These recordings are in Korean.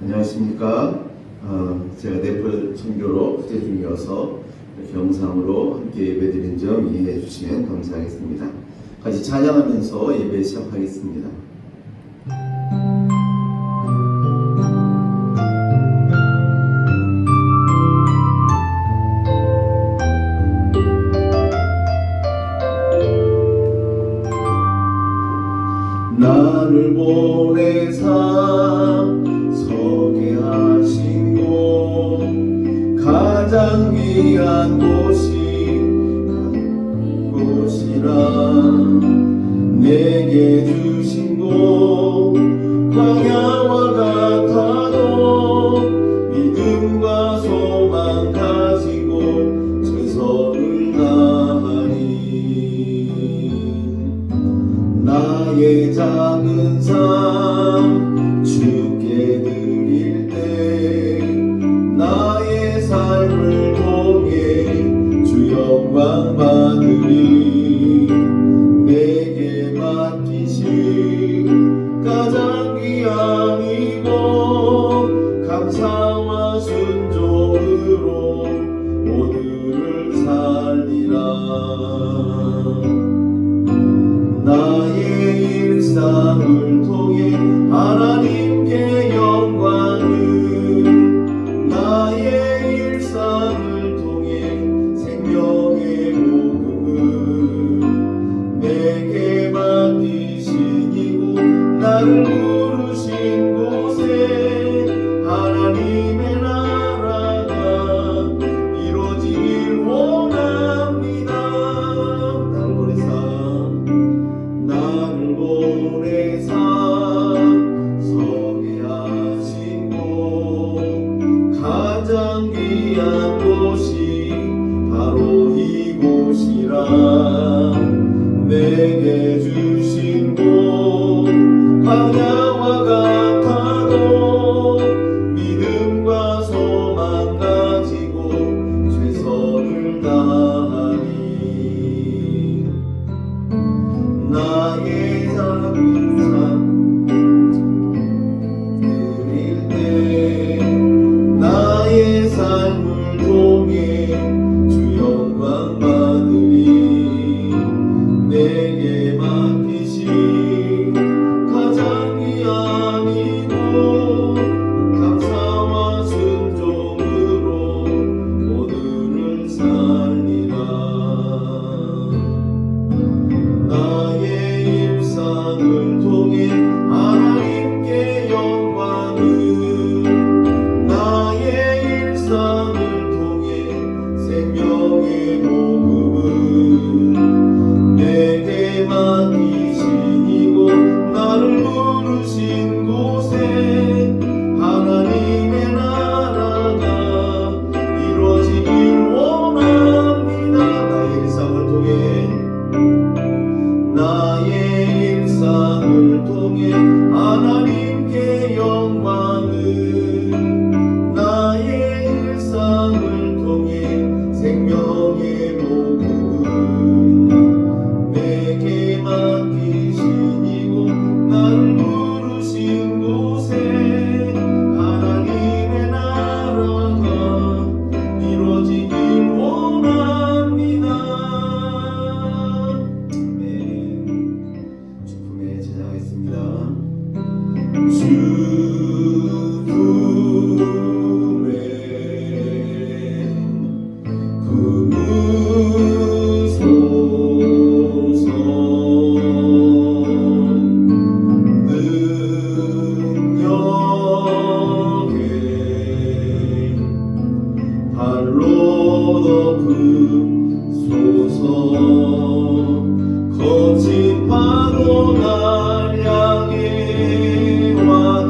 안녕하십니까. 제가 네팔 선교로 후퇴 중이어서 이렇게 영상으로 함께 예배드린 점 이해해 주시면 감사하겠습니다. 같이 찬양하면서 예배 시작하겠습니다. 나를 보내사 서게 하신 곳 가장 귀한 곳이라 내게 주신 곳 광야와 같아도 믿음과 소망 가지고 최선을 다하니 나의 작은 삶 주께 드릴 때 나의 삶을 통해 주 영광 받으리 내게 맡기신 가장 귀한 이곳 감사와 순종으로 오늘을 살리라 나의 일상을 통해 하나님께 영광을 나의 일상을 통해 생명의 복음을 내게 맡기신 이곳 나를 부르신 곳에 하나님의 나라가 이루어지길 원합니다. 나를 보내사 서게 하신 곳 가장 귀한 곳이 바로 이곳이라 내게 주신 곳 광야와 같아도 믿음과 소망 가지고 최선을 다하니 나의 작은 삶 드릴 때 나의 삶을 통해 주 영광 받으리 내게 맡기신 가장 귀한 이곳 감사와 순종으로 오늘을 살리라 나의 일상을 통해 하나님께 영광을 나의 일상을 통해 생명의 복음을 내게 맡기신 이곳 나를 부르신 곳에 하나님의 나라가 이루어지길 원합니다. 나의 일상을 통해 나의 일상을 통해 하나님께 영광을 나의 일상을 통해 생명의 복음을 내게 맡기신 이곳 나를 부르신 곳에 하나님의 나라가 이루어지길 원합니다. 주품에 찬양하겠습니다. 주품에 품으소서 능력에 발로 덮으소서 거친 파도 날 향해 와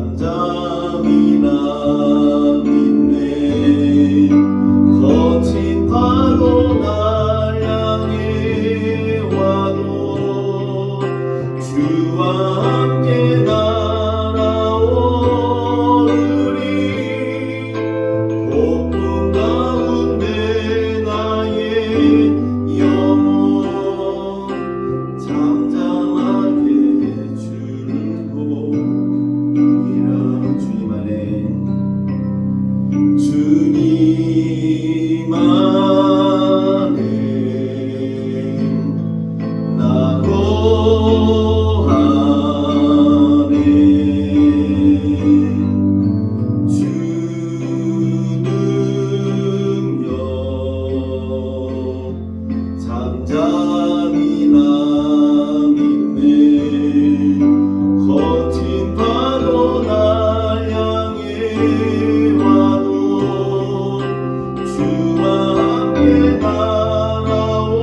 잠잠히 나 믿네 거친 파도 날 향해 와도 주와 함께 날아오르리 폭풍 가운데 나의 영혼 잠잠하게 주를 보리라. 주님 안에 주님 안에 나 거하네 주 능력 잠잠히 나 믿네 거친 파도 날 향해 와도 주와 함께 날아오르리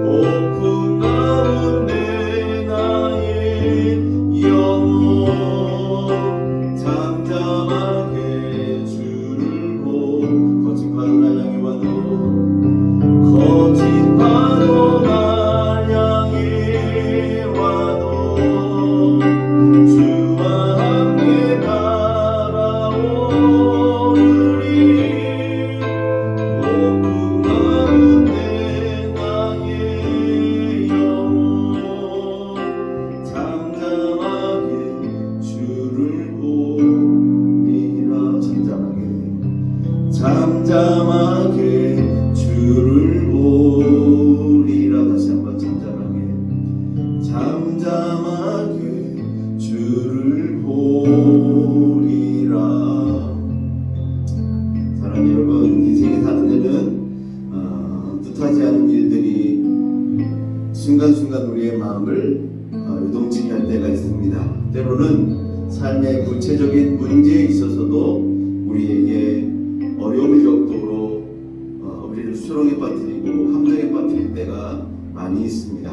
폭풍 가운데 나의 영혼 잠잠하게 주를 보 거친 파도 날 향해 와도 거친 파도 날 향해 와도 주와 함께 날아오르리 폭풍 가운데 나의 영혼 잠잠하게 주를 보리라. 잠잠하게 주를 보리라. 다시 한번 잠잠하게 주를 보리라. 사랑하는 여러분, 인생에 사는 데는 뜻하지 않은 일들이 순간순간 우리의 마음을 요동치게 할 때가 있습니다. 때로는 삶의 구체적인 문제에 있어서도 우리에게 어려움을 겪도록 우리를 수렁에 빠뜨리고 함정에 빠뜨릴 때가 많이 있습니다.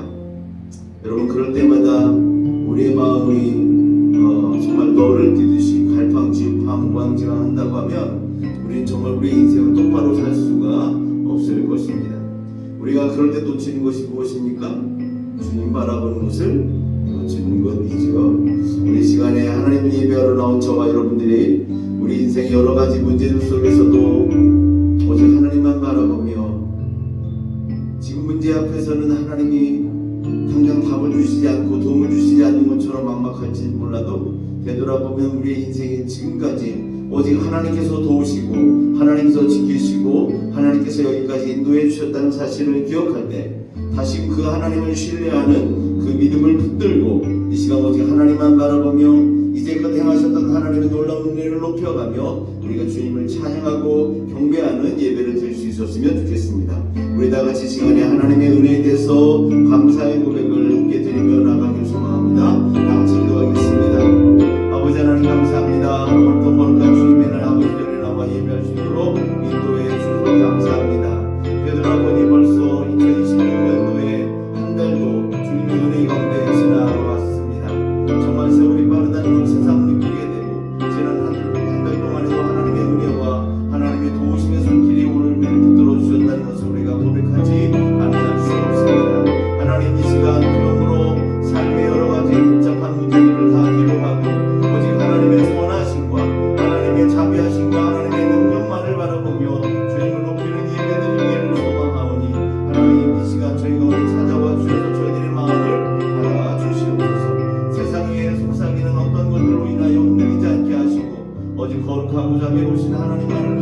여러분, 그럴 때마다 우리의 마음이 정말 너를 뛰듯이 갈팡질팡한다고 하면 우리는 정말 우리의 인생을 똑바로 살 수가 없을 것입니다. 우리가 그럴 때 놓치는 것이 무엇입니까? 주님 바라보는 것을 놓치는 것이지요. 우리 시간에 하나님을 예배하러 나온 저와 여러분들이 우리 인생 여러 가지 문제들 속에서도 오직 하나님만 바라보며 지금 문제 앞에서는 하나님이 당장 답을 주시지 않고 도움을 주시지 않는 것처럼 막막할지 몰라도 되돌아보면 우리의 인생이 지금까지 오직 하나님께서 도우시고 하나님께서 지키시고 하나님께서 여기까지 인도해 주셨다는 사실을 기억할 때 다시 그 하나님을 신뢰하는 그 믿음을 붙들고 이 시간 오직 하나님만 바라보며 이제껏 행하셨던 하나님의 놀라운 은혜를 높여가며 우리가 주님을 찬양하고 경배하는 예배를 드릴 수 있었으면 좋겠습니다. 우리 다 같이 시간에 하나님의 은혜에 대해서 감사의 고백을 함께 드리며 나가길 소망합니다. 다 같이 기도하겠습니다. 아버지 하나님 감사합니다. 오늘도 거룩한 주님의 날 아버지 전에 나와 예배할 수 있도록 인도해 주셔서 감사합니다. 되돌아보니 벌써 2026년도에 한 달도 주님의 은혜 가운데 지나왔습니다. 정말 세월이 빠르다는 걸 세상 느끼게 되고 지난 한 달 동안에도 하나님의 은혜와 하나님의 도우심의 손길이 오늘 매일 붙들어 주셨다는 것을 우리가 고백하지 않을 수 없습니다. 하나님 이 시간 그러므로 삶의 여러 가지 복잡한 문제들을 다 기록하고 오직 하나님의 선하심과 하나님의 자비하심과 하나님의 능력만을 바라보며 주님을 높이는 예배드리기를 소망하오니 하나님 이 시간 저희가 오늘 찾아와 주셔서 저희들의 마음을 받아주시옵소서. 세상에 속삭이는 어떤 것들로 인하여 흔들리지 않게 하시고 오직 거룩하고 자비로우신 하나님만을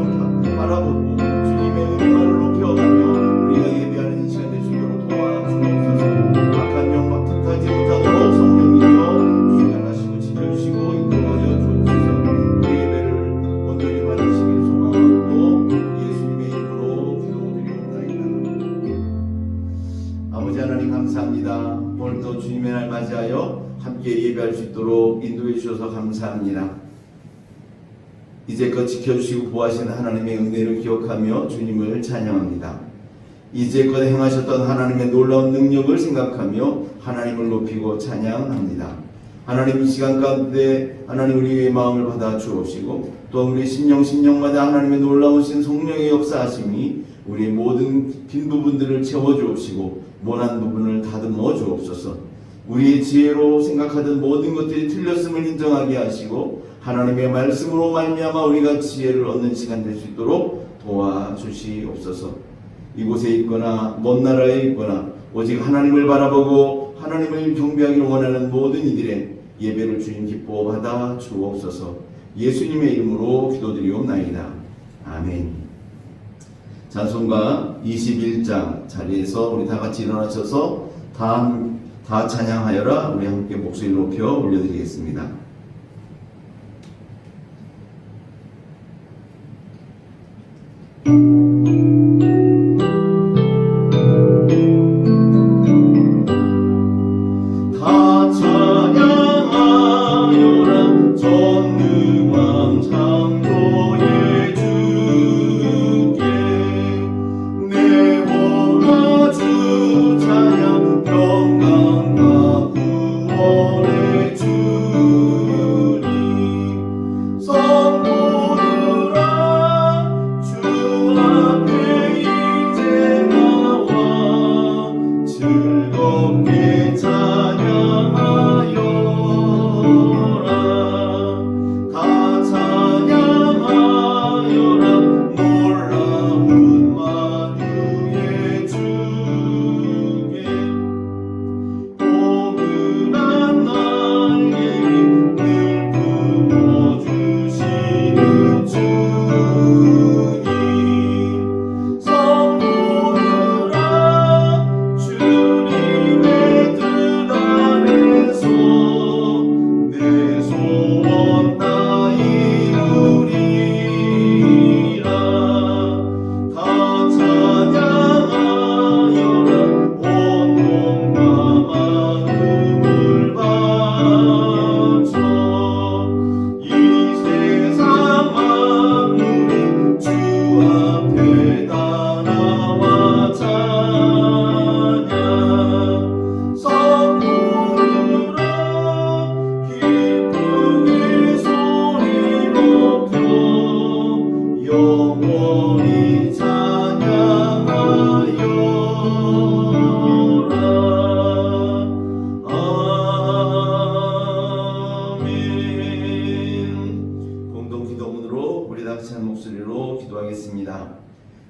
바라보고 주님의 은혜만을 높여가며 우리가 예배하는 이 시간 되시도록 도와주옵소서. 악한 영막 틈타지 못하도록 성령님이여 주관하시고 지켜주시고 인도하여 주옵소서. 우리 예배를 온전히 받으시길 소망하고 예수님의 이름으로 기도드리옵나이다. 아버지 하나님 감사합니다. 오늘도 주님의 날 맞이하여 함께 예배할 수 있도록 인도해 주셔서 감사합니다. 이제껏 지켜주시고 보호하신 하나님의 은혜를 기억하며 주님을 찬양합니다. 이제껏 행하셨던 하나님의 놀라운 능력을 생각하며 하나님을 높이고 찬양합니다. 하나님 이 시간 가운데 하나님 우리의 마음을 받아 주옵시고 또 우리 심령마다 하나님의 놀라우신 성령의 역사하심이 우리의 모든 빈 부분들을 채워주옵시고 모난 부분을 다듬어 주옵소서. 우리의 지혜로 생각하던 모든 것들이 틀렸음을 인정하게 하시고 하나님의 말씀으로 말미암아 우리가 지혜를 얻는 시간 될 수 있도록 도와주시옵소서. 이곳에 있거나 먼 나라에 있거나 오직 하나님을 바라보고 하나님을 경배하기를 원하는 모든 이들의 예배를 주님 기뻐 받아 주옵소서. 예수님의 이름으로 기도드리옵나이다. 아멘. 찬송가 21장 자리에서 우리 다 같이 일어나셔서 다 찬양하여라 우리 함께 목소리 높여 올려드리겠습니다.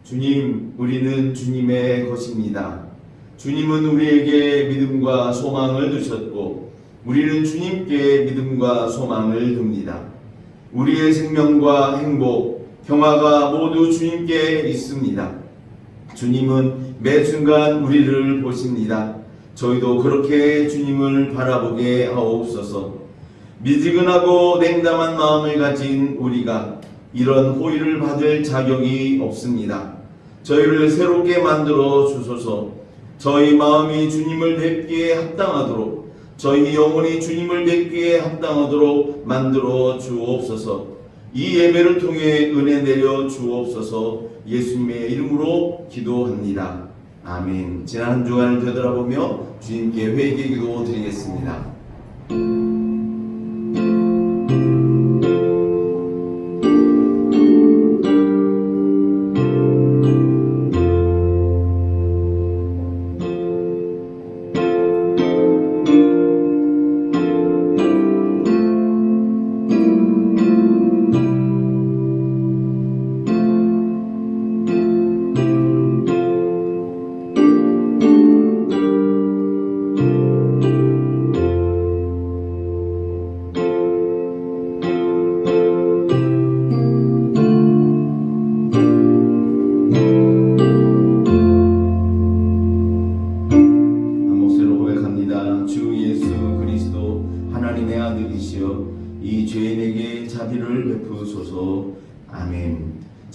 주님, 우리는 주님의 것입니다. 주님은 우리에게 믿음과 소망을 주셨고 우리는 주님께 믿음과 소망을 둡니다. 우리의 생명과 행복, 평화가 모두 주님께 있습니다. 주님은 매 순간 우리를 보십니다. 저희도 그렇게 주님을 바라보게 하옵소서. 미지근하고 냉담한 마음을 가진 우리가 이런 호의를 받을 자격이 없습니다. 저희를 새롭게 만들어 주소서. 저희 마음이 주님을 뵙기에 합당하도록, 저희 영혼이 주님을 뵙기에 합당하도록 만들어 주옵소서. 이 예배를 통해 은혜 내려 주옵소서. 예수님의 이름으로 기도합니다. 아멘. 지난 한 주간을 되돌아보며 주님께 회개 기도 드리겠습니다.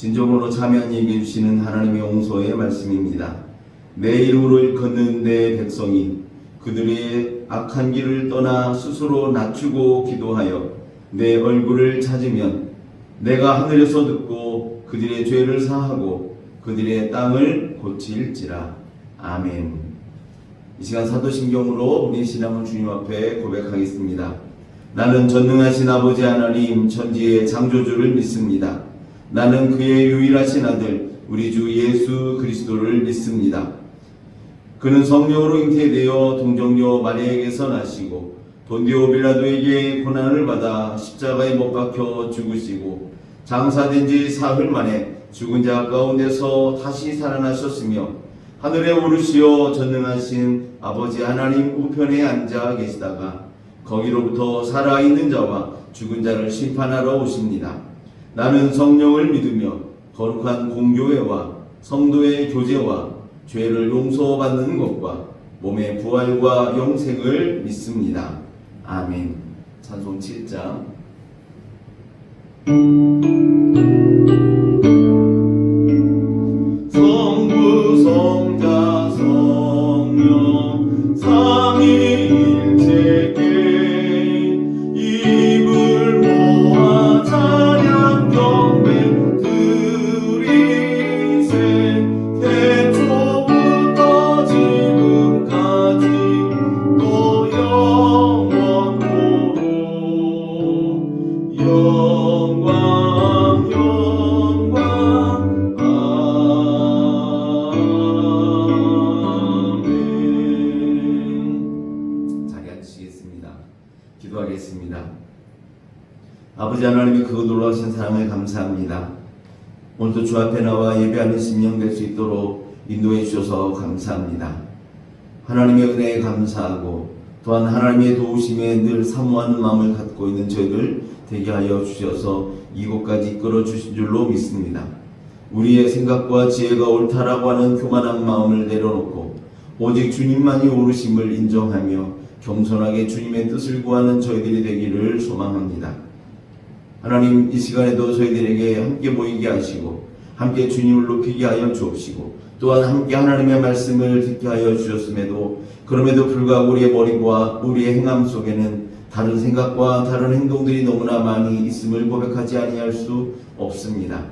진정으로 참여한 얘기해 주시는 하나님의 용서의 말씀입니다. 내 이름으로 일컫는 내 백성이 그들의 악한 길을 떠나 스스로 낮추고 기도하여 내 얼굴을 찾으면 내가 하늘에서 듣고 그들의 죄를 사하고 그들의 땅을 고칠지라. 아멘. 이 시간 사도신경으로 우리 신앙을 주님 앞에 고백하겠습니다. 나는 전능하신 아버지 하나님 천지의 창조주를 믿습니다. 나는 그의 유일하신 아들 우리 주 예수 그리스도를 믿습니다. 그는 성령으로 잉태되어 동정녀 마리아에게서 나시고 본디오 빌라도에게 고난을 받아 십자가에 못 박혀 죽으시고 장사된 지 사흘 만에 죽은 자 가운데서 다시 살아나셨으며 하늘에 오르시어 전능하신 아버지 하나님 우편에 앉아 계시다가 거기로부터 살아있는 자와 죽은 자를 심판하러 오십니다. 나는 성령을 믿으며 거룩한 공교회와 성도의 교제와 죄를 용서받는 것과 몸의 부활과 영생을 믿습니다. 아멘. 찬송 7장. 성부 성자 성령 삼위일체께 입을 모아 찬양 경배 드리세. 태초부터 지금까지 또 영원토록 영광 영광 아멘. 자리 앉으시겠습니다. 기도하겠습니다. 아버지 하나님의 그 놀라우신 사랑을 감사합니다. 오늘도 주 앞에 나와 예배하는 심령 될 수 있도록 인도해 주셔서 감사합니다. 하나님의 은혜에 감사하고 또한 하나님의 도우심에 늘 사모하는 마음을 갖고 있는 저희들 되게 하여 주셔서 이곳까지 이끌어 주신 줄로 믿습니다. 우리의 생각과 지혜가 옳다라고 하는 교만한 마음을 내려놓고 오직 주님만이 옳으심을 인정하며 겸손하게 주님의 뜻을 구하는 저희들이 되기를 소망합니다. 하나님, 이 시간에도 저희들에게 함께 보이게 하시고 함께 주님을 높이게 하여 주옵시고 또한 함께 하나님의 말씀을 듣게 하여 주셨음에도 그럼에도 불구하고 우리의 머리와 우리의 행함 속에는 다른 생각과 다른 행동들이 너무나 많이 있음을 고백하지 아니할 수 없습니다.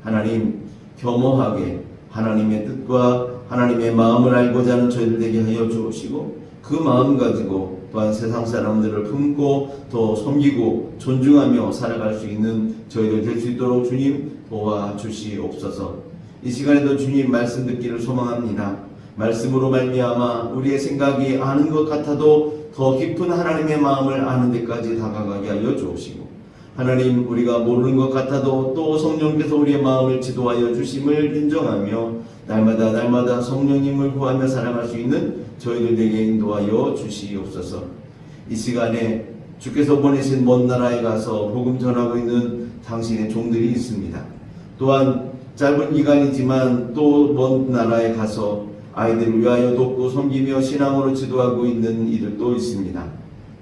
하나님, 겸허하게 하나님의 뜻과 하나님의 마음을 알고자 하는 저희들 되게 하여 주옵시고 그 마음 가지고 또한 세상 사람들을 품고 더 섬기고 존중하며 살아갈 수 있는 저희들 될 수 있도록 주님 도와주시옵소서. 이 시간에도 주님 말씀 듣기를 소망합니다. 말씀으로 말미암아 우리의 생각이 아는 것 같아도 더 깊은 하나님의 마음을 아는 데까지 다가가게 하여 주옵시고 하나님, 우리가 모르는 것 같아도 또 성령께서 우리의 마음을 지도하여 주심을 인정하며 날마다 성령님을 구하며 살아갈 수 있는 저희들에게 인도하여 주시옵소서. 이 시간에 주께서 보내신 먼 나라에 가서 복음 전하고 있는 당신의 종들이 있습니다. 또한 짧은 기간이지만 또 먼 나라에 가서 아이들을 위하여 돕고 섬기며 신앙으로 지도하고 있는 이들도 있습니다.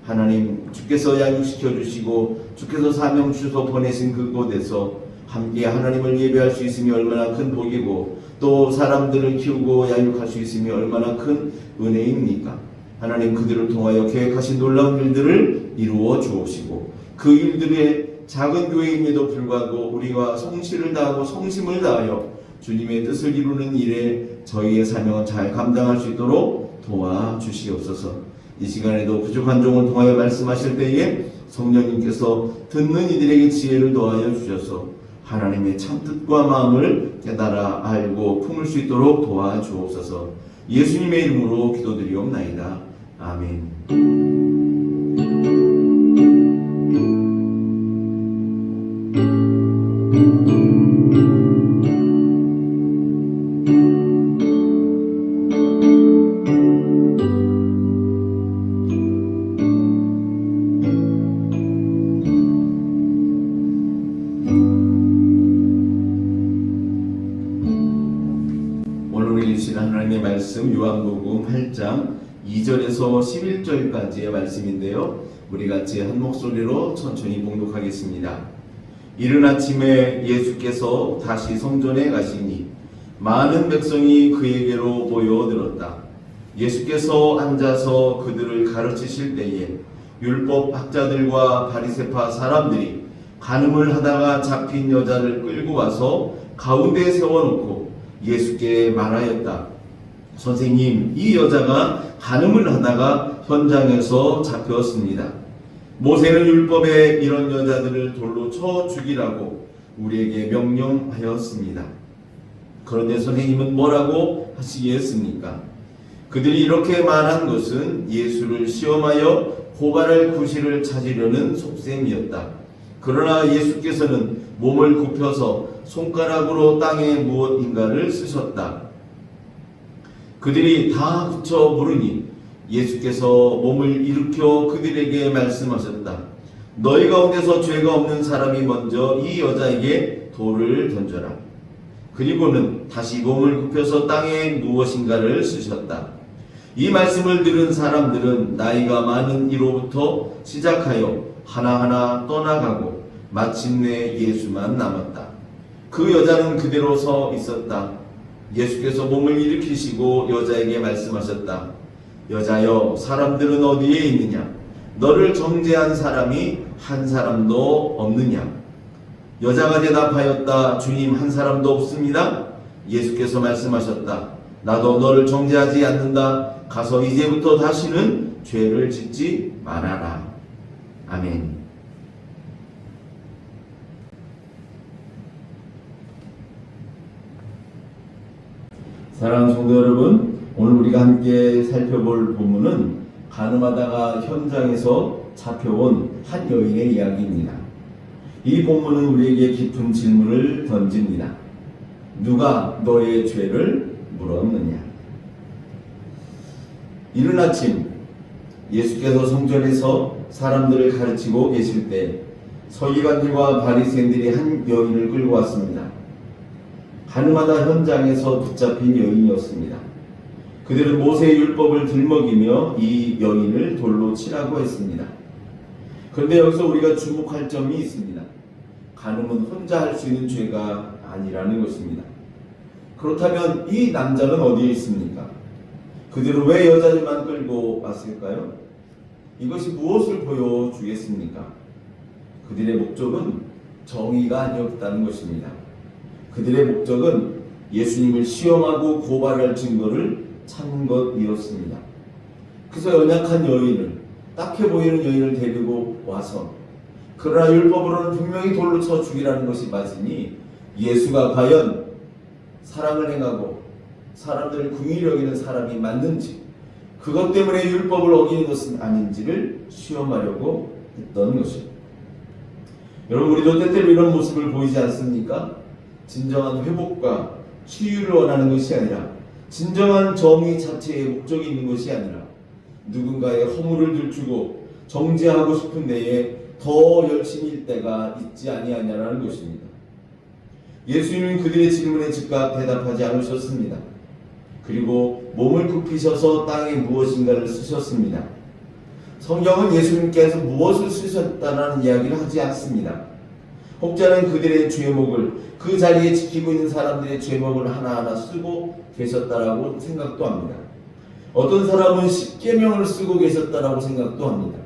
하나님, 주께서 양육시켜 주시고 주께서 사명 주셔서 보내신 그곳에서 함께 하나님을 예배할 수 있으면 얼마나 큰 복이고 또 사람들을 키우고 양육할 수 있으면 얼마나 큰 은혜입니까? 하나님, 그들을 통하여 계획하신 놀라운 일들을 이루어 주옵시고 그 일들의 작은 교회임에도 불구하고 우리가 성실을 다하고 성심을 다하여 주님의 뜻을 이루는 일에 저희의 사명을 잘 감당할 수 있도록 도와주시옵소서. 이 시간에도 부족한 종을 통하여 말씀하실 때에 성령님께서 듣는 이들에게 지혜를 더하여 주셔서 하나님의 참뜻과 마음을 깨달아 알고 품을 수 있도록 도와주옵소서. 예수님의 이름으로 기도드리옵나이다. 아멘. 하나님의 말씀 요한복음 8장 2절에서 11절까지의 말씀인데요. 우리 같이 한 목소리로 천천히 봉독하겠습니다. 이른 아침에 예수께서 다시 성전에 가시니 많은 백성이 그에게로 모여들었다. 예수께서 앉아서 그들을 가르치실 때에 율법 학자들과 바리새파 사람들이 간음을 하다가 잡힌 여자를 끌고 와서 가운데에 세워놓고 예수께 말하였다. 선생님, 이 여자가 간음을 하다가 현장에서 잡혔습니다. 모세는 율법에 이런 여자들을 돌로 쳐 죽이라고 우리에게 명령하였습니다. 그런데 선생님은 뭐라고 하시겠습니까? 그들이 이렇게 말한 것은 예수를 시험하여 고발할 구실을 찾으려는 속셈이었다. 그러나 예수께서는 몸을 굽혀서 손가락으로 땅에 무엇인가를 쓰셨다. 그들이 다 그쳐 부르니 예수께서 몸을 일으켜 그들에게 말씀하셨다. 너희 가운데서 죄가 없는 사람이 먼저 이 여자에게 돌을 던져라. 그리고는 다시 몸을 굽혀서 땅에 무엇인가를 쓰셨다. 이 말씀을 들은 사람들은 나이가 많은 이로부터 시작하여 하나하나 떠나가고 마침내 예수만 남았다. 그 여자는 그대로 서 있었다. 예수께서 몸을 일으키시고 여자에게 말씀하셨다. 여자여, 사람들은 어디에 있느냐? 너를 정죄한 사람이 한 사람도 없느냐? 여자가 대답하였다. 주님, 한 사람도 없습니다. 예수께서 말씀하셨다. 나도 너를 정죄하지 않는다. 가서 이제부터 다시는 죄를 짓지 말아라. 아멘. 사랑하는 성도 여러분, 오늘 우리가 함께 살펴볼 본문은 가늠하다가 현장에서 잡혀온 한 여인의 이야기입니다. 이 본문은 우리에게 깊은 질문을 던집니다. 누가 너의 죄를 물었느냐? 이른 아침 예수께서 성전에서 사람들을 가르치고 계실 때 서기관들과 바리새인들이 한 여인을 끌고 왔습니다. 가늠하다 현장에서 붙잡힌 여인이었습니다. 그들은 모세의 율법을 들먹이며 이 여인을 돌로 치라고 했습니다. 그런데 여기서 우리가 주목할 점이 있습니다. 간음은 혼자 할 수 있는 죄가 아니라는 것입니다. 그렇다면 이 남자는 어디에 있습니까? 그들은 왜 여자들만 끌고 왔을까요? 이것이 무엇을 보여주겠습니까? 그들의 목적은 정의가 아니었다는 것입니다. 그들의 목적은 예수님을 시험하고 고발할 증거를 찾는 것이었습니다. 그래서 연약한 여인을, 딱해 보이는 여인을 데리고 와서, 그러나 율법으로는 분명히 돌로 쳐 죽이라는 것이 맞으니 예수가 과연 사랑을 행하고 사람들을 긍휼히 여기는 사람이 맞는지, 그것 때문에 율법을 어기는 것은 아닌지를 시험하려고 했던 것입니다. 여러분, 우리도 때때로 이런 모습을 보이지 않습니까? 진정한 회복과 치유를 원하는 것이 아니라, 진정한 정의 자체에 목적이 있는 것이 아니라, 누군가의 허물을 들추고 정죄하고 싶은 데에 더 열심히 일 때가 있지 아니하냐라는 것입니다. 예수님은 그들의 질문에 즉각 대답하지 않으셨습니다. 그리고 몸을 굽히셔서 땅에 무엇인가를 쓰셨습니다. 성경은 예수님께서 무엇을 쓰셨다는 이야기를 하지 않습니다. 혹자는 그들의 죄목을, 그 자리에 지키고 있는 사람들의 죄목을 하나하나 쓰고 계셨다라고 생각도 합니다. 어떤 사람은 십계명을 쓰고 계셨다라고 생각도 합니다.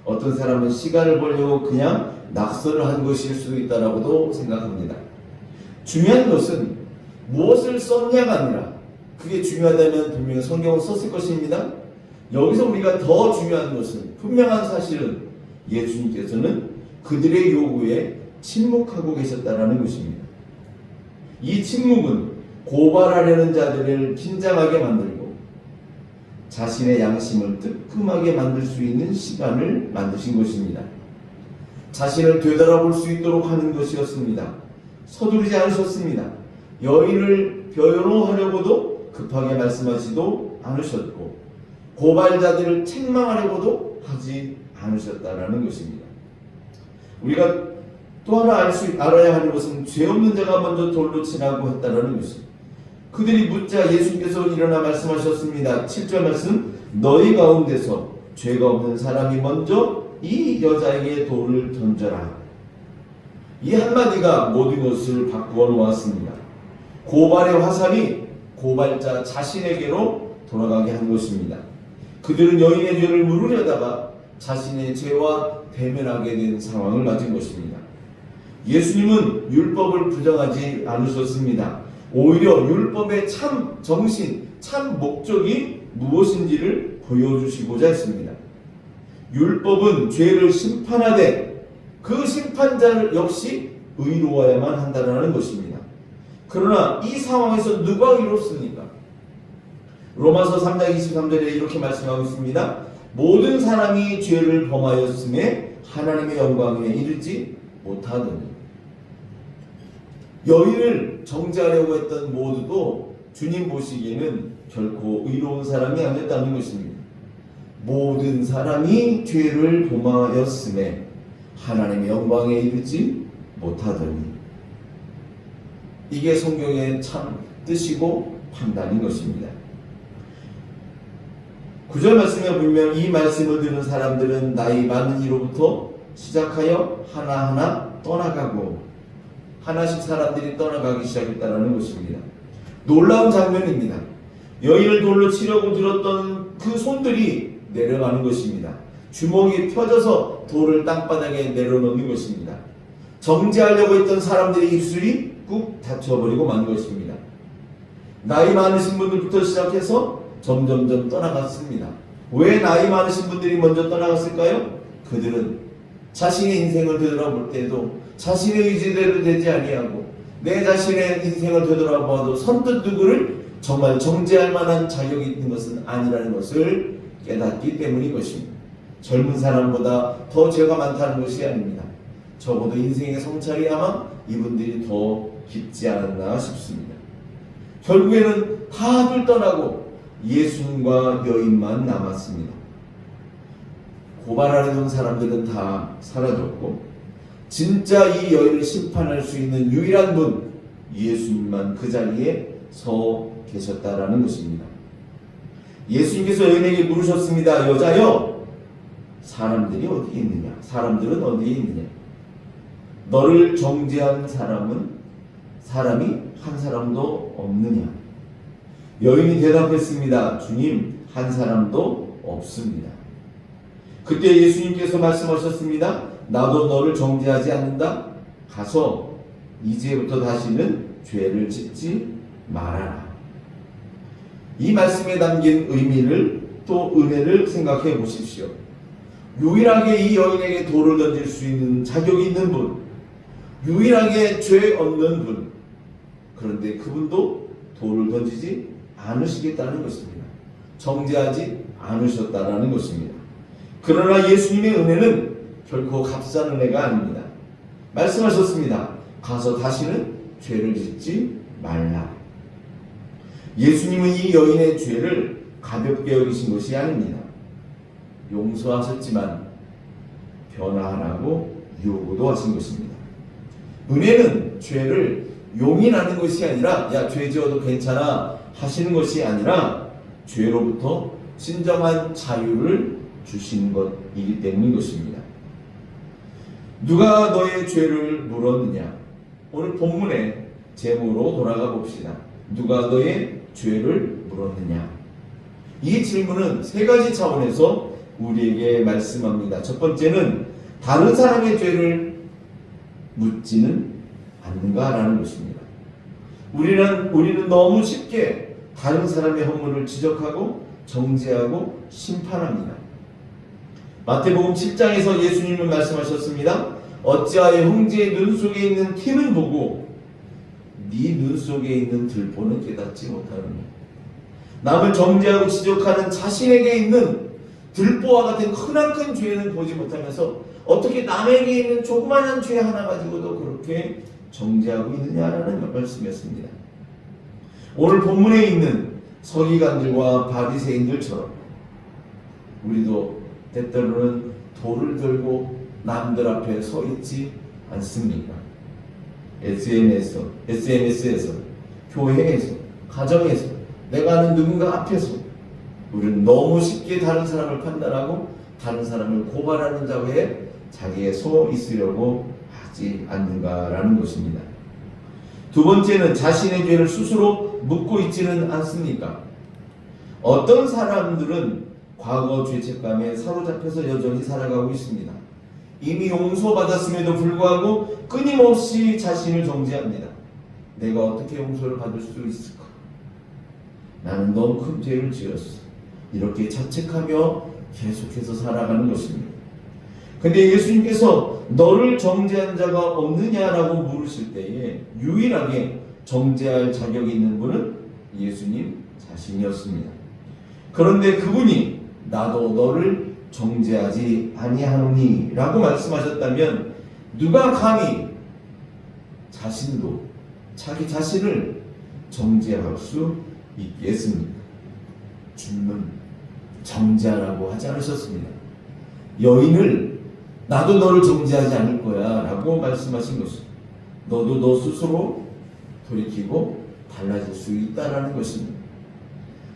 어떤 사람은 시간을 벌려고 그냥 낙서를 한 것일 수도 있다라고도 생각합니다. 중요한 것은 무엇을 썼냐가 아니라, 그게 중요하다면 분명히 성경을 썼을 것입니다. 여기서 우리가 더 중요한 것은, 분명한 사실은 예수님께서는 그들의 요구에 침묵하고 계셨다라는 것입니다. 이 침묵은 고발하려는 자들을 긴장하게 만들고 자신의 양심을 뜨끔하게 만들 수 있는 시간을 만드신 것입니다. 자신을 되돌아볼 수 있도록 하는 것이었습니다. 서두르지 않으셨습니다. 여인을 변호하려고도 급하게 말씀하지도 않으셨고, 고발자들을 책망하려고도 하지 않으셨다라는 것입니다. 우리가 또 하나 알아야 하는 것은 죄 없는 자가 먼저 돌로 치라고 했다라는 것입니다. 그들이 묻자 예수께서 일어나 말씀하셨습니다. 7절 말씀, 너희 가운데서 죄가 없는 사람이 먼저 이 여자에게 돌을 던져라. 이 한마디가 모든 것을 바꾸어 놓았습니다. 고발의 화살이 고발자 자신에게로 돌아가게 한 것입니다. 그들은 여인의 죄를 물으려다가 자신의 죄와 대면하게 된 상황을 맞은 것입니다. 예수님은 율법을 부정하지 않으셨습니다. 오히려 율법의 참 정신, 참 목적이 무엇인지를 보여주시고자 했습니다. 율법은 죄를 심판하되 그 심판자를 역시 의로워야만 한다는 것입니다. 그러나 이 상황에서 누가 의롭습니까? 로마서 3장 23절에 이렇게 말씀하고 있습니다. 모든 사람이 죄를 범하였음에 하나님의 영광에 이르지 못하더니. 여인을 정죄하려고 했던 모두도 주님 보시기에는 결코 의로운 사람이 아니었다는 것입니다. 모든 사람이 죄를 범하였음에 하나님의 영광에 이르지 못하더니. 이게 성경의 참 뜻이고 판단인 것입니다. 9절 말씀에 보면 이 말씀을 듣는 사람들은 나이 많은 이로부터 시작하여 하나하나 떠나가고, 하나씩 사람들이 떠나가기 시작했다는 것입니다. 놀라운 장면입니다. 여인을 돌로 치려고 들었던 그 손들이 내려가는 것입니다. 주먹이 펴져서 돌을 땅바닥에 내려놓는 것입니다. 정죄하려고 했던 사람들의 입술이 꾹 닫혀버리고 만 것입니다. 나이 많으신 분들부터 시작해서 점점점 떠나갔습니다. 왜 나이 많으신 분들이 먼저 떠나갔을까요? 그들은 자신의 인생을 되돌아볼 때도 자신의 의지대로 되지 아니하고 내 자신의 인생을 되돌아봐도 선뜻 누구를 정말 정죄할 만한 자격이 있는 것은 아니라는 것을 깨닫기 때문인 것입니다. 젊은 사람보다 더 죄가 많다는 것이 아닙니다. 적어도 인생의 성찰이 아마 이분들이 더 깊지 않았나 싶습니다. 결국에는 다들 떠나고 예수님과 여인만 남았습니다. 고발하려던 사람들은 다 사라졌고 진짜 이 여인을 심판할 수 있는 유일한 분 예수님만 그 자리에 서 계셨다라는 것입니다. 예수님께서 여인에게 물으셨습니다. 여자여, 사람들이 어디에 있느냐? 사람들은 어디에 있느냐? 너를 정죄한 사람이 한 사람도 없느냐? 여인이 대답했습니다. 주님, 한 사람도 없습니다. 그때 예수님께서 말씀하셨습니다. 나도 너를 정죄하지 않는다. 가서 이제부터 다시는 죄를 짓지 말아라. 이 말씀에 담긴 의미를 또 은혜를 생각해 보십시오. 유일하게 이 여인에게 돌을 던질 수 있는 자격이 있는 분, 유일하게 죄 없는 분, 그런데 그분도 돌을 던지지 않으시겠다는 것입니다. 정죄하지 않으셨다는 것입니다. 그러나 예수님의 은혜는 결코 값싼 은혜가 아닙니다. 말씀하셨습니다. 가서 다시는 죄를 짓지 말라. 예수님은 이 여인의 죄를 가볍게 여기신 것이 아닙니다. 용서하셨지만 변화하라고 요구도 하신 것입니다. 은혜는 죄를 용인하는 것이 아니라 야, 죄 지어도 괜찮아 하시는 것이 아니라 죄로부터 진정한 자유를 주시는 것이기 때문인 것입니다. 누가 너의 죄를 물었느냐? 오늘 본문의 제목으로 돌아가 봅시다. 누가 너의 죄를 물었느냐? 이 질문은 세 가지 차원에서 우리에게 말씀합니다. 첫 번째는 다른 사람의 죄를 묻지는 않는가라는 것입니다. 우리는 너무 쉽게 다른 사람의 허물을 지적하고 정죄하고 심판합니다. 마태복음 7장에서 예수님은 말씀하셨습니다. 어찌하여 형제의 눈 속에 있는 티는 보고 네 눈 속에 있는 들보는 깨닫지 못하느냐. 남을 정죄하고 지적하는 자신에게 있는 들보와 같은 크나큰 죄는 보지 못하면서 어떻게 남에게 있는 조그마한 죄 하나 가지고도 그렇게 정죄하고 있느냐라는 말씀이었습니다. 오늘 본문에 있는 서기관들과 바리새인들처럼 우리도 때때로는 돌을 들고 남들 앞에 서 있지 않습니까? SNS에서, 교회에서, 가정에서, 내가 아는 누군가 앞에서 우리는 너무 쉽게 다른 사람을 판단하고 다른 사람을 고발하는 자리에 자기에 서 있으려고 하지 않는가라는 것입니다. 두 번째는 자신의 죄를 스스로 묻고 있지는 않습니까? 어떤 사람들은 과거 죄책감에 사로잡혀서 여전히 살아가고 있습니다. 이미 용서받았음에도 불구하고 끊임없이 자신을 정죄합니다. 내가 어떻게 용서를 받을 수 있을까? 나는 너무 큰 죄를 지었어. 이렇게 자책하며 계속해서 살아가는 것입니다. 근데 예수님께서 너를 정죄한 자가 없느냐라고 물으실 때에 유일하게 정죄할 자격이 있는 분은 예수님 자신이었습니다. 그런데 그분이 나도 너를 정죄하지 아니하노니 라고 말씀하셨다면 누가 감히 자신도 자기 자신을 정죄할 수 있겠습니까? 주님은 정죄하라고 하지 않으셨습니다. 여인을 나도 너를 정죄하지 않을 거야 라고 말씀하신 것입니다. 너도 너 스스로 돌이키고 달라질 수 있다라는 것입니다.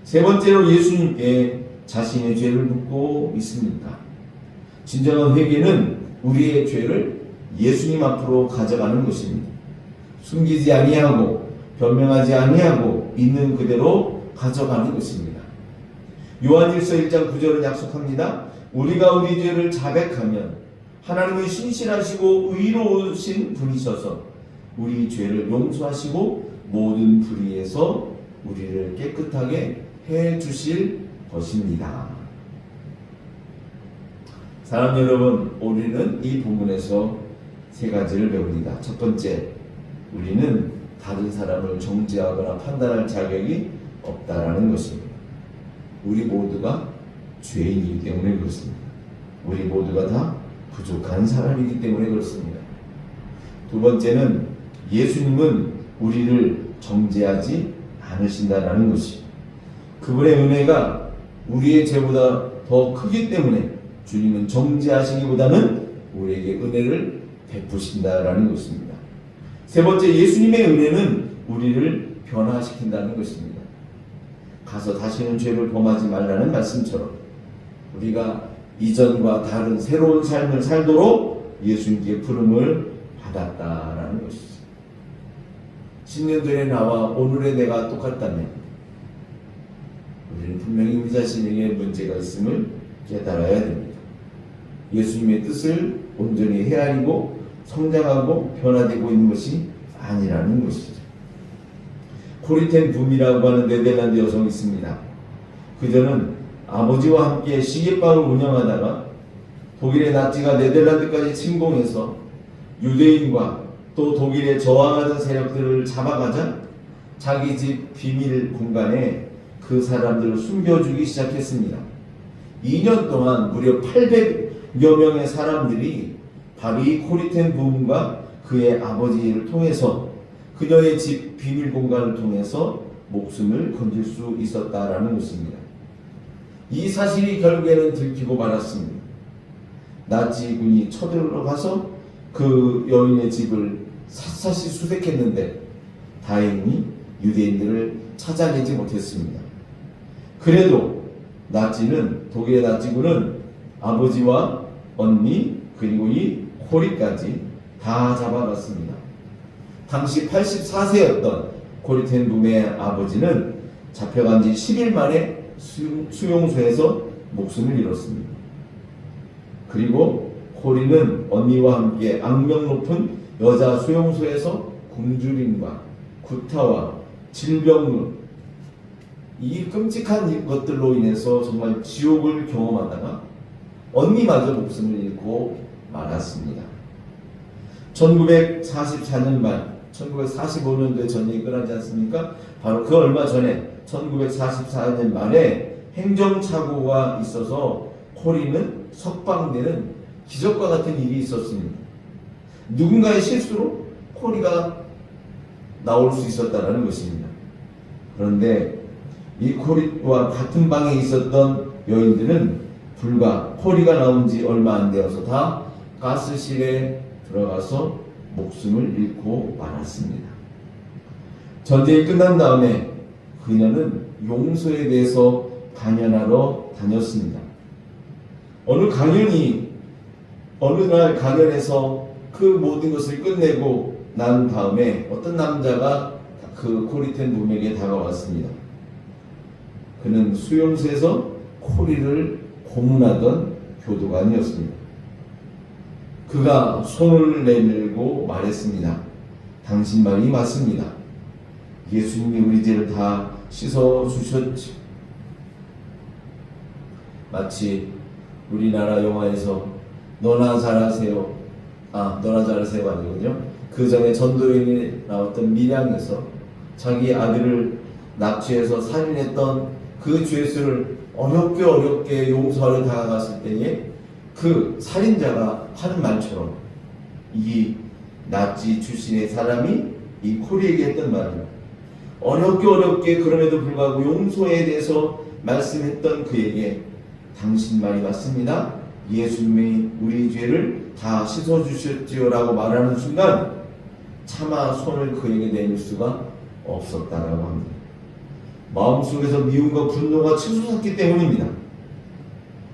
세 번째로 예수님께 자신의 죄를 묻고 있습니다. 진정한 회개는 우리의 죄를 예수님 앞으로 가져가는 것입니다. 숨기지 아니하고 변명하지 아니하고 있는 그대로 가져가는 것입니다. 요한일서 1장 9절은 약속합니다. 우리가 우리 죄를 자백하면 하나님은 신실하시고 의로우신 분이셔서 우리 죄를 용서하시고 모든 불의에서 우리를 깨끗하게 해 주실 것입니다. 사랑하는 여러분, 우리는 이 본문에서 세 가지를 배웁니다. 첫 번째, 우리는 다른 사람을 정죄하거나 판단할 자격이 없다라는 것입니다. 우리 모두가 죄인이기 때문에 그렇습니다. 우리 모두가 다 부족한 사람이기 때문에 그렇습니다. 두 번째는 예수님은 우리를 정죄하지 않으신다라는 것이 그분의 은혜가 우리의 죄보다 더 크기 때문에 주님은 정죄하시기보다는 우리에게 은혜를 베푸신다라는 것입니다. 세 번째, 예수님의 은혜는 우리를 변화시킨다는 것입니다. 가서 다시는 죄를 범하지 말라는 말씀처럼 우리가 이전과 다른 새로운 삶을 살도록 예수님께 부름을 받았다라는 것이죠. 10년 전에 나와 오늘의 내가 똑같다면 우리는 분명히 우리 자신에게 문제가 있음을 깨달아야 됩니다. 예수님의 뜻을 온전히 헤아리고 성장하고 변화되고 있는 것이 아니라는 것이죠. 코리텐 붐이라고 하는 네덜란드 여성이 있습니다. 그녀는 아버지와 함께 시계방을 운영하다가 독일의 나치가 네덜란드까지 침공해서 유대인과 또 독일에 저항하는 세력들을 잡아가자 자기 집 비밀 공간에 그 사람들을 숨겨주기 시작했습니다. 2년 동안 무려 800여 명의 사람들이 바로 이 코리텐 붐과 그의 아버지를 통해서 그녀의 집 비밀 공간을 통해서 목숨을 건질 수 있었다라는 것입니다. 이 사실이 결국에는 들키고 말았습니다. 나치군이 쳐들어가서 그 여인의 집을 샅샅이 수색했는데 다행히 유대인들을 찾아내지 못했습니다. 그래도 독일의 나치군은 아버지와 언니 그리고 이 코리까지 다 잡아갔습니다. 당시 84세였던 코리텐 붐의 아버지는 잡혀간 지 10일 만에 수용소에서 목숨을 잃었습니다. 그리고 코리는 언니와 함께 악명 높은 여자 수용소에서 굶주림과 구타와 질병 이 끔찍한 것들로 인해서 정말 지옥을 경험하다가 언니마저 목숨을 잃고 말았습니다. 1944년 말 1945년도에 전쟁이 끝나지 않습니까? 바로 그 얼마 전에 1944년 말에 행정착오가 있어서 코리는 석방되는 기적과 같은 일이 있었습니다. 누군가의 실수로 코리가 나올 수 있었다는 것입니다. 그런데 이 코리와 같은 방에 있었던 여인들은 불과 코리가 나온 지 얼마 안 되어서 다 가스실에 들어가서 목숨을 잃고 말았습니다. 전쟁이 끝난 다음에 그녀는 용서에 대해서 강연하러 다녔습니다. 어느 날 강연에서 그 모든 것을 끝내고 난 다음에 어떤 남자가 그 코리텐 붐에게 다가왔습니다. 그는 수용소에서 코리를 고문하던 교도관이었습니다. 그가 손을 내밀고 말했습니다. 당신 말이 맞습니다. 예수님이 우리 죄를 다 씻어주셨지. 마치 우리나라 영화에서 너나 잘하세요. 너나 잘하세요 아니군요. 그 전에 전도연이 나왔던 밀양에서 자기 아들을 납치해서 살인했던 그 죄수를 어렵게 용서하러 다가갔을 때에 그 살인자가 하는 말처럼 이 나치 출신의 사람이 이 코리에게 했던 말은 어렵게 그럼에도 불구하고 용서에 대해서 말씀했던 그에게 당신 말이 맞습니다. 예수님이 우리 죄를 다 씻어주셨지요라고 말하는 순간 차마 손을 그에게 내밀 수가 없었다라고 합니다. 마음속에서 미움과 분노가 치솟았기 때문입니다.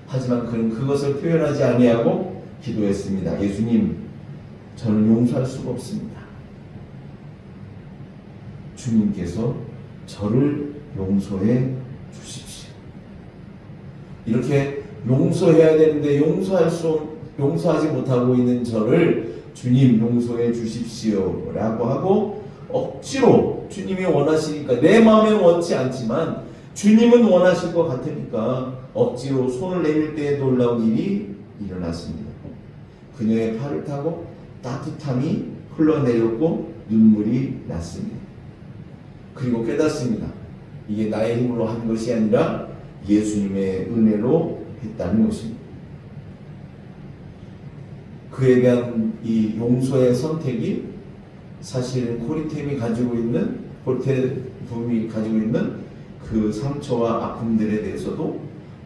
하지만 그는 그것을 표현하지 아니하고 기도했습니다. 예수님, 저는 용서할 수가 없습니다. 주님께서 저를 용서해 주십시오. 이렇게 용서해야 되는데 용서하지 못하고 있는 저를 주님 용서해 주십시오 라고 하고 억지로 주님이 원하시니까 내 마음에 원치 않지만 주님은 원하실 것 같으니까 억지로 손을 내밀 때에 놀라운 일이 일어났습니다. 그녀의 팔을 타고 따뜻함이 흘러내렸고 눈물이 났습니다. 그리고 깨닫습니다. 이게 나의 힘으로 한 것이 아니라 예수님의 은혜로 했다는 것입니다. 그에 대한 이 용서의 선택이 사실은 코리템이 가지고 있는 그 상처와 아픔들에 대해서도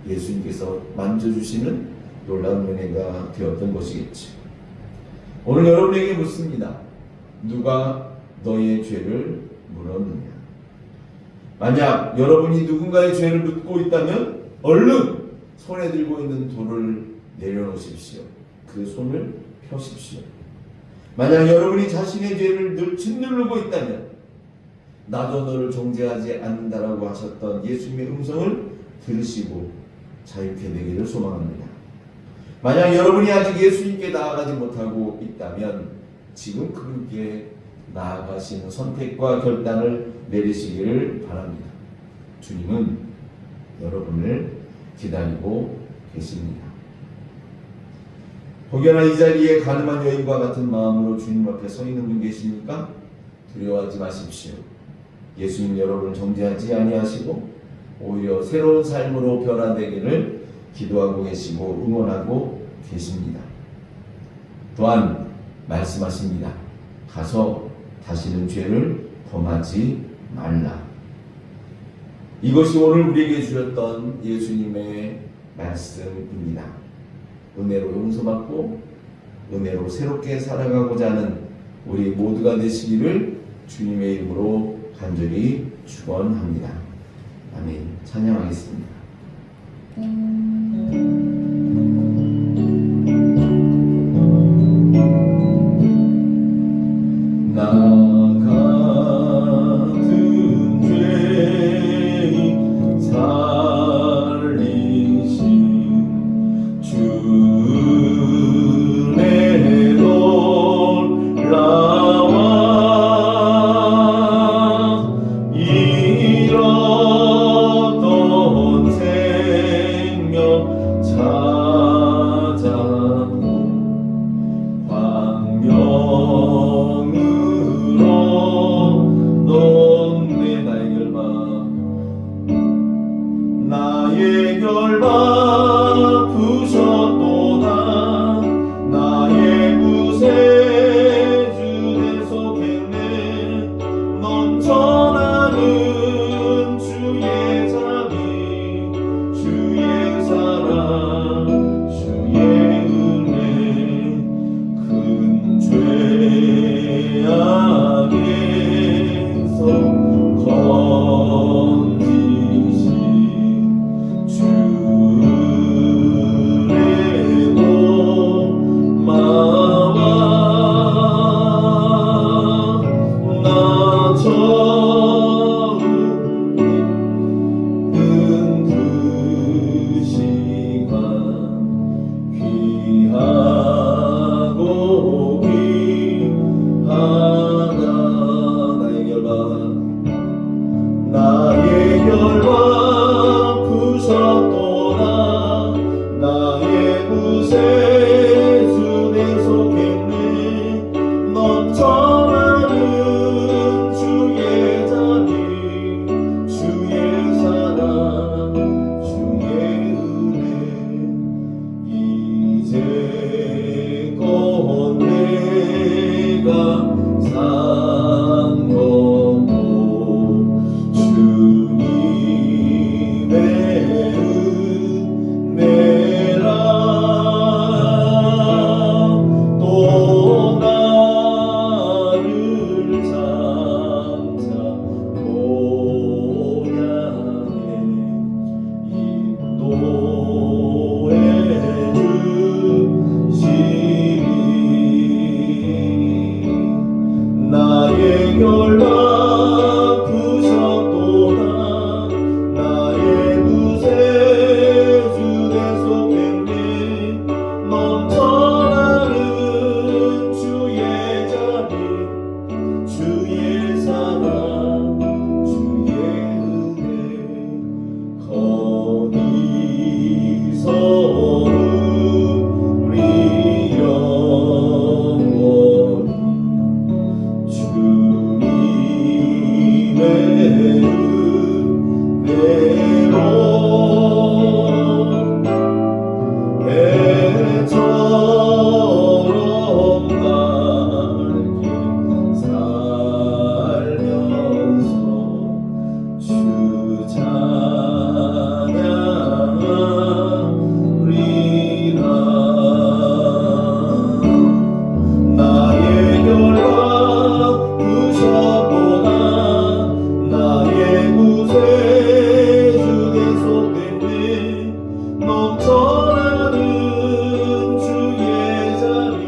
예수님께서 만져주시는 놀라운 은혜가 되었던 것이겠죠. 오늘 여러분에게 묻습니다. 누가 너의 죄를 물었느냐? 만약 여러분이 누군가의 죄를 묻고 있다면 얼른 손에 들고 있는 돌을 내려놓으십시오. 그 손을 펴십시오. 만약 여러분이 자신의 죄를 늘 짓누르고 있다면 나도 너를 정죄하지 않는다라고 하셨던 예수님의 음성을 들으시고 자유케 되기를 소망합니다. 만약 여러분이 아직 예수님께 나아가지 못하고 있다면 지금 그분께 나아가시는 선택과 결단을 내리시기를 바랍니다. 주님은 여러분을 기다리고 계십니다. 혹여나 이 자리에 가늠한 여인과 같은 마음으로 주님 앞에 서 있는 분 계십니까? 두려워하지 마십시오. 예수님 여러분을 정죄하지 아니하시고 오히려 새로운 삶으로 변화되기를 기도하고 계시고 응원하고 계십니다. 또한 말씀하십니다. 가서 다시는 죄를 범하지 말라. 이것이 오늘 우리에게 주셨던 예수님의 말씀입니다. 은혜로 용서받고 은혜로 새롭게 살아가고자 하는 우리 모두가 되시기를 주님의 이름으로 간절히 축원합니다. 아멘. 찬양하겠습니다. 잃었던 생명 결 아프셨도다 나의 구세주 계속했네 넘쳐나는 주의 자비 주의 사랑 주의 은혜 거기서는 우리 영원히 주님의 은혜로 배처럼 밝게 살면서 주 찬양하리라 나의 결 아프셨도다 나의 구세주 계속됐네 넘쳐나는 주의 자비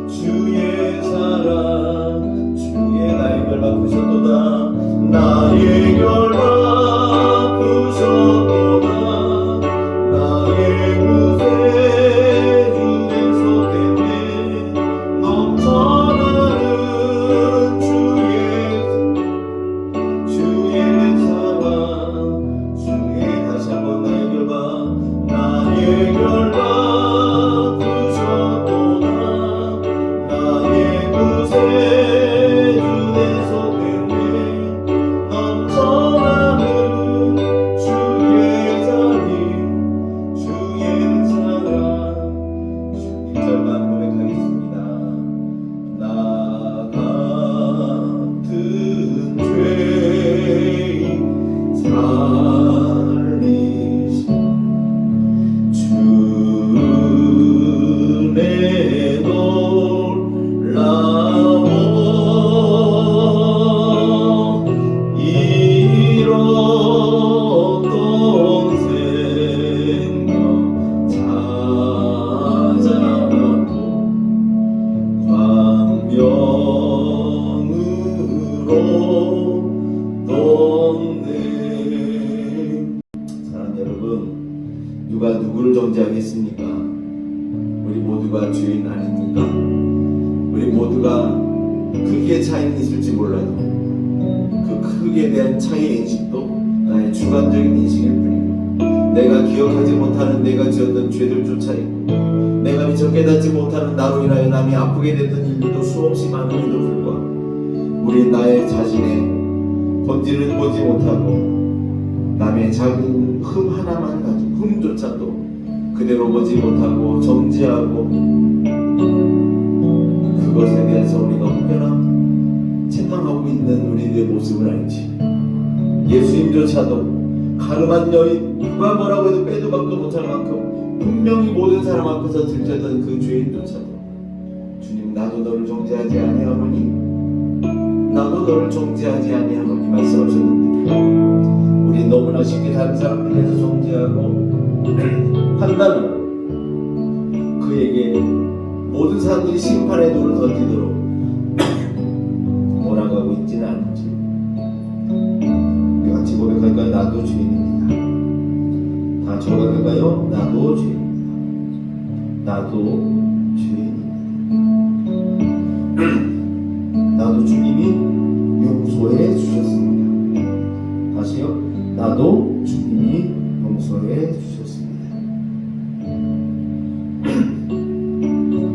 주의 사랑 주의 나의 결 아프셨도다 나의 결 아프셨도다 나의 구세주 계속됐네 넘쳐나는 주의 사랑 주의 다시 한번 나의 결 나의 결 아프셨도다 나의 구세주 계속됐네 넘쳐나는 주의 자비 주의 사랑 주 1절만 고백하겠습니다 나 같은 죄인 살리신 주 은혜 놀라워 잃었던 생명 찾아고 광명으로 돕네 사랑하는 여러분 누가 누구를 정죄하겠습니까? 우리 모두가 죄인 아닙니까? 우리 모두가 크기의 차이는 있을지 몰라도 그 크기에 대한 차이의 인식도 나의 주관적인 인식일 뿐이고 내가 기억하지 못하는 내가 지었던 죄들조차 있고 내가 미처 깨닫지 못하는 나로 인하여 남이 아프게 됐던 일들도 수없이 많음에도 불구하고 우리 나의 자신의 본질을 보지 못하고 남의 작은 흠 하나만 가지고 흠조차도 그대로 보지 못하고 정죄하고 그것에 대해서 우리가 혹여나 책망하고 있는 우리들의 모습을 알지 예수님조차도 가늠한 여인 누가 뭐라고 해도 빼도 박도 못할 만큼 분명히 모든 사람 앞에서 들켰던 그 죄인조차도 주님 나도 너를 정죄하지 아니하노니 나도 너를 정죄하지 아니하노니 말씀하셨는데 우리 너무나 쉽게 다른 사람들에서 정죄하고 판단으로 그에게 모든 사람들이 심판의 눈을 던지도록 몰아가고 있지는 않은지 우리 같이 고백할까요? 나도 죄인입니다. 다 저각할까요? 나도 죄인입니다. 나도 죄인입니다. 나도 주님이 용서해 주셨습니다. 다시요. 나도 주님이 용서해 주셨습니다.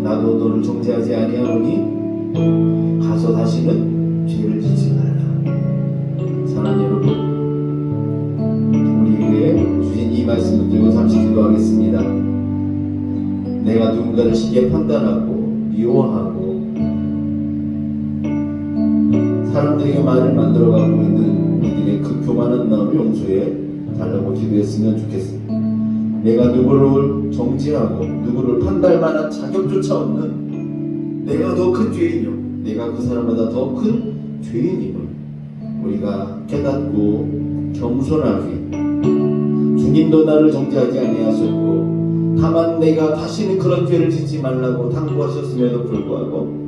나도 너를 정죄하지 아니하노니 가서 다시는 죄를 짓지 말라. 사랑하는 여러분, 우리에게 주신 이 말씀을 들고 잠시 기도하겠습니다. 내가 누군가를 쉽게 판단하고 미워하고 사람들에게 말을 만들어가고 있는 우리들의 그 교만한 마음을 용서해 달라고 기도했으면 좋겠습니다. 내가 누구를 정죄하고 누구를 판단할 만한 자격조차 없는 내가 더 큰 죄인이요 내가 그 사람보다 더 큰 죄인임을 우리가 깨닫고 겸손하게 주님도 나를 정죄하지 아니하셨고 다만 내가 다시는 그런 죄를 짓지 말라고 당부하셨음에도 불구하고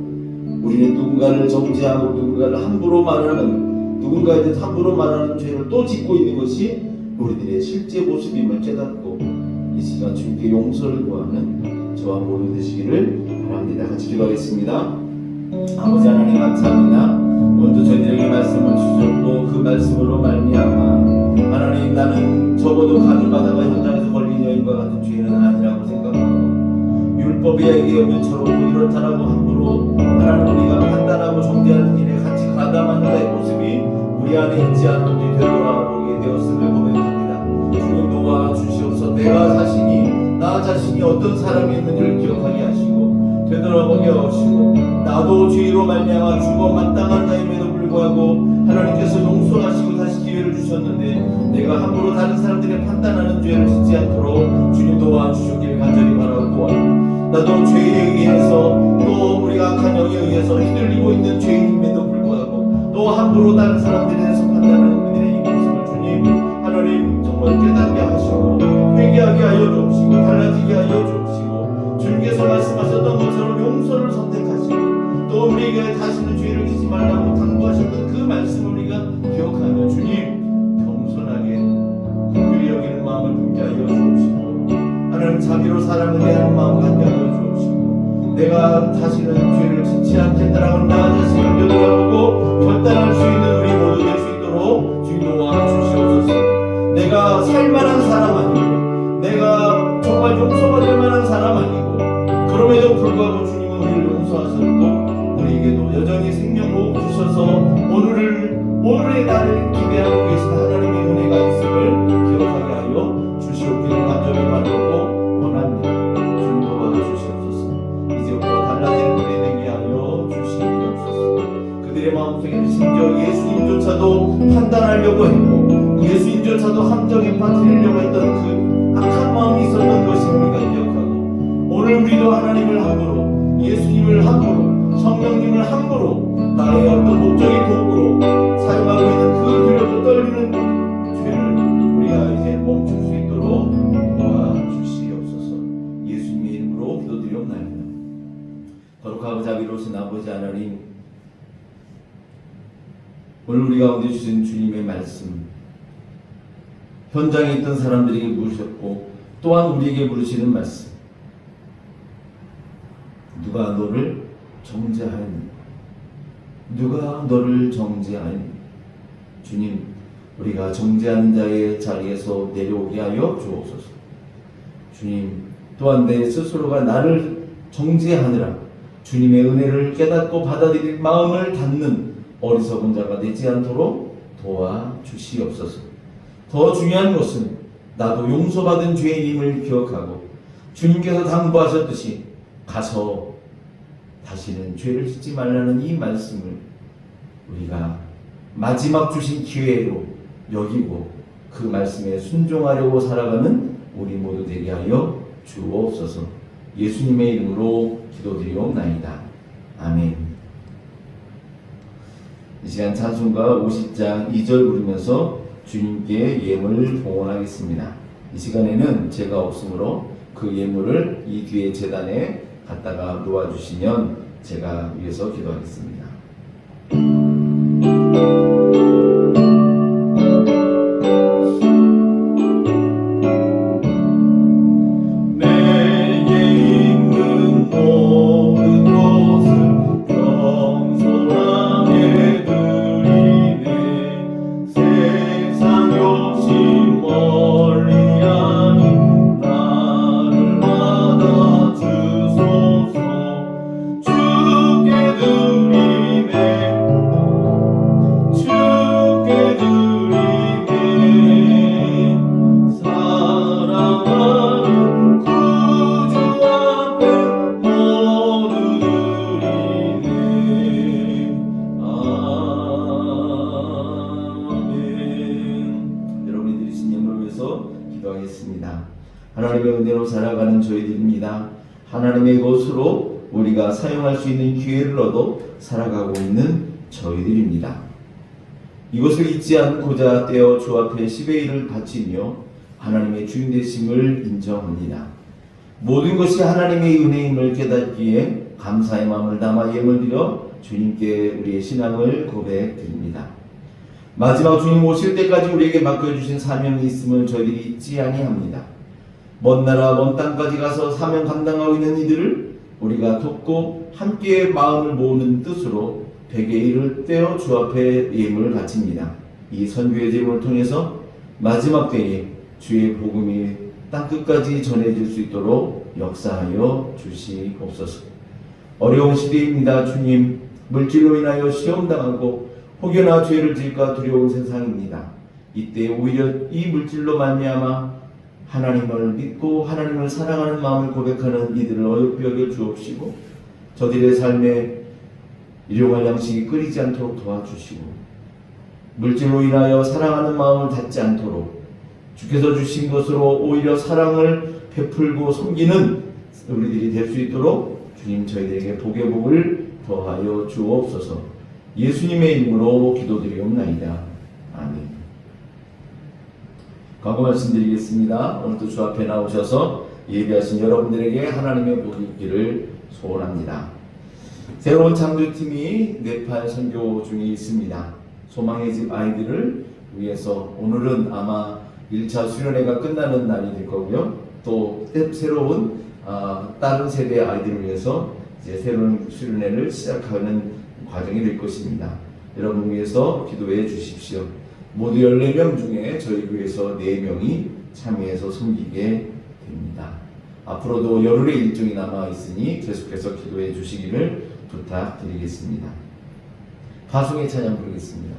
우리는 누군가를 정죄하고 누군가를 함부로 말하는, 누군가에 대해 함부로 말하는 죄를 또 짓고 있는 것이 우리들의 실제 모습임을 깨닫고 이 시간 주님께 용서를 구하는 저와 모두 되시기를 바랍니다. 같이 기도하겠습니다. 아버지 하나님 감사합니다. 오늘도 저희들에게 말씀을 주셨고 그 말씀으로 말미암아 하나님, 나는 적어도 가늠하다가 현장에서 걸린 여인과 같은 죄는 아니라고 생각하고 율법이 여겨처럼 이렇다라고 함부로 하나님 우리가 판단하고 정죄하는 일에 같이 가담하는 자의 모습이 우리 안에 있지 않은지 되돌아보게 되었음을 고백합니다. 주님 도와주시옵소서. 나 자신이 어떤 사람이었는지를 기억하게 하시고 되돌아보게 하시고, 나도 죄로 말미암아 죽어 마땅한 자임에도 불구하고 하나님께서 용서하시고 다시 기회를 주셨는데 내가 함부로 다른 사람들의 판단하는 죄를 짓지 않도록 주님 도와주시길 간절히 바라고, 나도 죄에 의해서 또 우리가 악한 영에 의해서 휘둘리고 있는 죄인임에도 불구하고 또 함부로 다른 사람들에 대해서 판단하는 그들의 이 모습을 주님 하나님 정말 깨닫게 하시고 회개하게 하여 주옵시고 달라지게 하여 주옵시고, 주님께서 말씀하셨던 것처럼 용서를 선택하시고 또 우리에게 다시는 죄를 지지 말라고 당부하셨던 그 말씀을 우리가 기억하며 주님 겸손하게 긍휼히 여기는 마음을 품게 하여 주옵시고, 하나님 자비로 사람을 대하는 마음을 갖게 하여 주옵시고, 내가 다시는 죄를 짓지 않겠다라고 나 자신을 되돌아보고 결단할 수 있는 우리 모두 될 수 있도록 주님 도와주시옵소서. 내가 살만한 사람 아니고 내가 정말 용서받을 만한 사람 아니고 그럼에도 불구하고 주님은 우리를 용서하셨고 우리에게도 여전히 생명을 주셔서 오늘의 날을 기대하고 계신 하나님의 은혜가 있음을 기억하게 하여 주시옵기를 간절히 바라고 원합니다. 주님 도와주시옵소서. 이제부터 달라지는 은혜 되게 하여 주시옵소서. 그들의 마음속에는 심지어 예수님조차도 판단하려고 했고 예수님조차도 함정에 빠뜨리려고 했던 그 악한 마음이 있었던 것을 우리가 기억하고, 오늘 우리도 하나님을 함부로, 예수님을 함부로, 성령님을 함부로 나의 어떤 목적의 도구로 사용하고 있는 그 두려워 떨리는 죄를 우리가 이제 멈출 수 있도록 도와주시옵소서. 예수님의 이름으로 기도드리옵나이다. 거룩하고 자비로우신 아버지 하나님, 오늘 우리 가운데 주신 주님의 말씀, 현장에 있던 사람들에게 물으셨고 또한 우리에게 물으시는 말씀, 누가 너를 정죄하였니? 누가 너를 정죄하였니? 주님, 우리가 정죄하는 자의 자리에서 내려오게 하여 주옵소서. 주님, 또한 내 스스로가 나를 정죄하느라 주님의 은혜를 깨닫고 받아들일 마음을 닫는 어리석은 자가 되지 않도록 도와주시옵소서. 더 중요한 것은 나도 용서받은 죄인임을 기억하고 주님께서 당부하셨듯이 가서 다시는 죄를 짓지 말라는 이 말씀을 우리가 마지막 주신 기회로 여기고 그 말씀에 순종하려고 살아가는 우리 모두 되게 하여 주옵소서. 예수님의 이름으로 기도드리옵나이다. 아멘. 이 시간 찬송가 50장 2절 부르면서 주님께 예물을 봉헌하겠습니다. 이 시간에는 제가 없으므로 그 예물을 이 뒤에 제단에 갖다가 놓아주시면 제가 위해서 기도하겠습니다. 하나님의 은혜로 살아가는 저희들입니다. 하나님의 것으로 우리가 사용할 수 있는 기회를 얻어 살아가고 있는 저희들입니다. 이것을 잊지 않고자 떼어 주 앞에 10의 1을 바치며 하나님의 주인 되심을 인정합니다. 모든 것이 하나님의 은혜임을 깨닫기에 감사의 마음을 담아 예물 드려 주님께 우리의 신앙을 고백드립니다. 마지막 주님 오실 때까지 우리에게 맡겨주신 사명이 있음을 저희들이 잊지 아니합니다. 먼 나라 먼 땅까지 가서 사명 감당하고 있는 이들을 우리가 돕고 함께 마음을 모으는 뜻으로 100의 1을 떼어 주 앞에 예물을 바칩니다. 이 선교의 제물을 통해서 마지막 때에 주의 복음이 땅끝까지 전해질 수 있도록 역사하여 주시옵소서. 어려운 시대입니다. 주님, 물질로 인하여 시험당하고 혹여나 죄를 지을까 두려운 세상입니다. 이때 오히려 이 물질로 말미암아 하나님을 믿고 하나님을 사랑하는 마음을 고백하는 이들을 어렵게 여겨 주옵시고 저들의 삶에 일용할 양식이 끓이지 않도록 도와주시고 물질로 인하여 사랑하는 마음을 닫지 않도록 주께서 주신 것으로 오히려 사랑을 베풀고 섬기는 우리들이 될 수 있도록 주님 저희들에게 복의 복을 더하여 주옵소서. 예수님의 이름으로 기도드리옵나이다. 아멘. 광고 말씀드리겠습니다. 오늘도 주 앞에 나오셔서 예배하신 여러분들에게 하나님의 복이 있기를 소원합니다. 새로운 창조팀이 네팔 선교 중에 있습니다. 소망의 집 아이들을 위해서 오늘은 아마 1차 수련회가 끝나는 날이 될 거고요. 또 새로운 다른 세대 아이들을 위해서 이제 새로운 수련회를 시작하는 과정이 될 것입니다. 여러분 위해서 기도해 주십시오. 모두 14명 중에 저희 교회에서 4명이 참여해서 섬기게 됩니다. 앞으로도 열흘의 일정이 남아 있으니 계속해서 기도해 주시기를 부탁드리겠습니다. 파송의 찬양 부르겠습니다.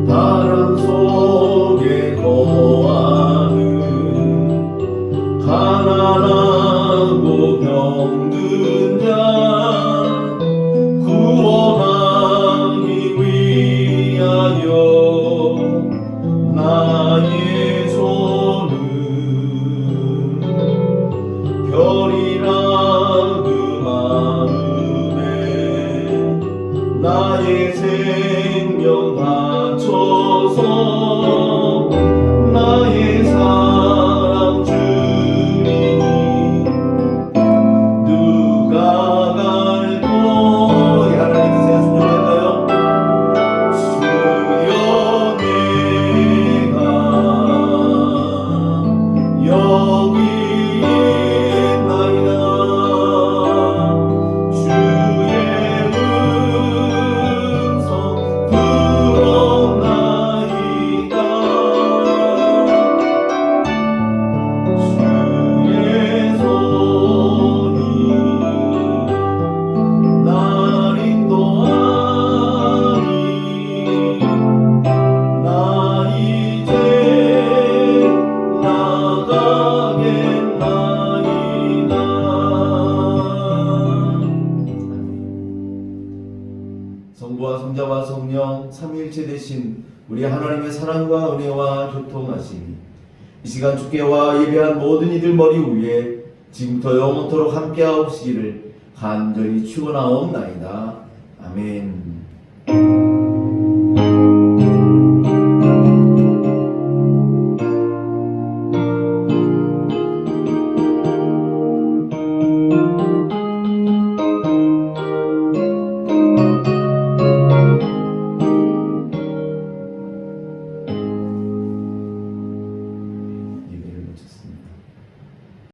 바람 속에 거하는 가난하고 병든 자 구원하기 위하여 나의 손은 별이라 그 마음에 나의 생명 바쳐서 나의 사랑 주니 누가 갈고 하나님 뜻에 순종할까요? 주여 내가 여기 있나이다. 주의 음성 들었나이다. 주의 손이 날 인도하니 나 이제 나가겠나이다. 성부와 성자와 성령 삼위일체 되신 우리 하나님의 사랑과 은혜와 교통하심이 이 시간 주께와 예배한 모든 이들 머리 위에 지금부터 영원토록 함께하옵시기를 간절히 축원하옵나이다. 아멘.